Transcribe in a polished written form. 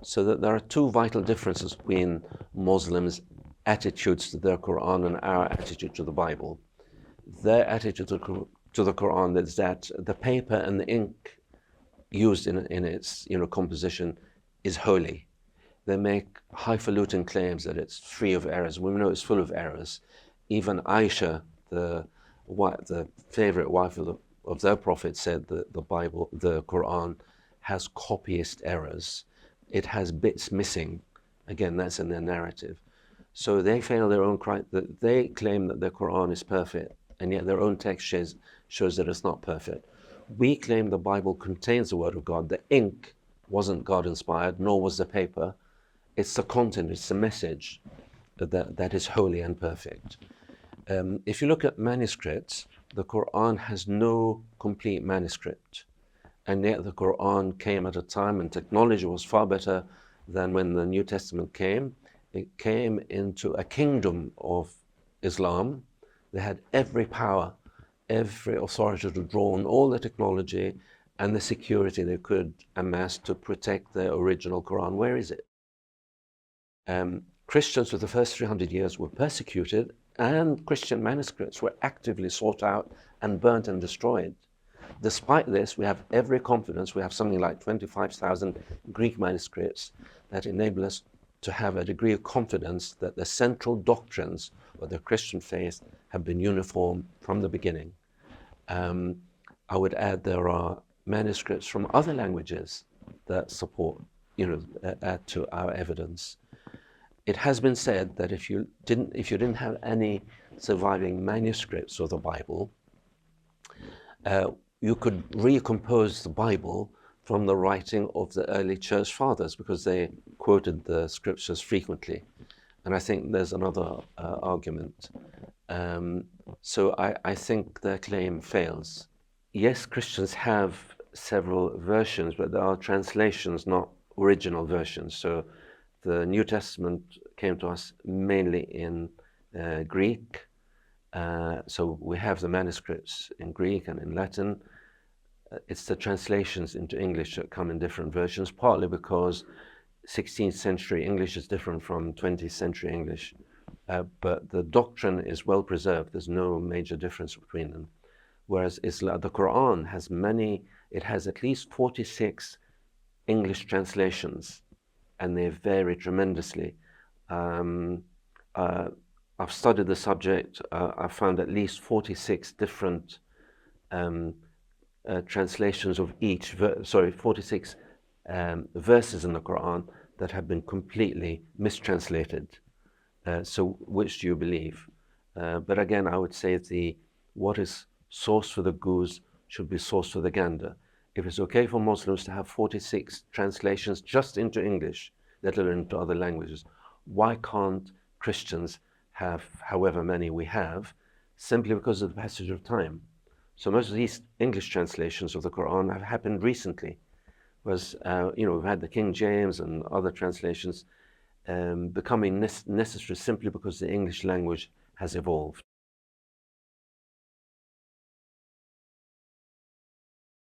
So that there are two vital differences between Muslims' attitudes to their Quran and our attitude to the Bible. Their attitude to the Quran is that the paper and the ink used in its composition is holy. They make highfalutin claims that it's free of errors. We know it's full of errors. Even Aisha, the favorite wife of their prophet, said that the Bible, the Quran, has copyist errors. It has bits missing. Again, that's in their narrative. So they fail their own they claim that the Quran is perfect, and yet their own text shows that it's not perfect. We claim the Bible contains the Word of God. The ink wasn't God-inspired, nor was the paper. It's the content, it's the message that is holy and perfect. If you look at manuscripts, the Quran has no complete manuscript. And yet the Quran came at a time when technology was far better than when the New Testament came. It came into a kingdom of Islam. They had every power, every authority to draw on all the technology and the security they could amass to protect their original Quran. Where is it? Christians for the first 300 years were persecuted, and Christian manuscripts were actively sought out and burnt and destroyed. Despite this, we have every confidence. We have something like 25,000 Greek manuscripts that enable us to have a degree of confidence that the central doctrines of the Christian faith have been uniform from the beginning. I would add there are manuscripts from other languages that support, add to our evidence. It has been said that if you didn't have any surviving manuscripts of the Bible, you could recompose the Bible from the writing of the early church fathers, because they quoted the scriptures frequently. And I think there's another argument. So I think their claim fails. Yes, Christians have several versions, but there are translations, not original versions. So the New Testament came to us mainly in Greek. So we have the manuscripts in Greek and in Latin. It's the translations into English that come in different versions, partly because 16th century English is different from 20th century English. But the doctrine is well preserved. There's no major difference between them. Whereas the Quran has it has at least 46 English translations, and they vary tremendously. I've studied the subject. I've found at least 46 different translations of 46 verses in the Quran that have been completely mistranslated. So which do you believe? But again, I would say what is source for the goose should be source for the gander. If it's okay for Muslims to have 46 translations just into English, let alone into other languages, why can't Christians have however many we have, simply because of the passage of time? So most of these English translations of the Quran have happened recently. Whereas, we've had the King James and other translations becoming necessary simply because the English language has evolved.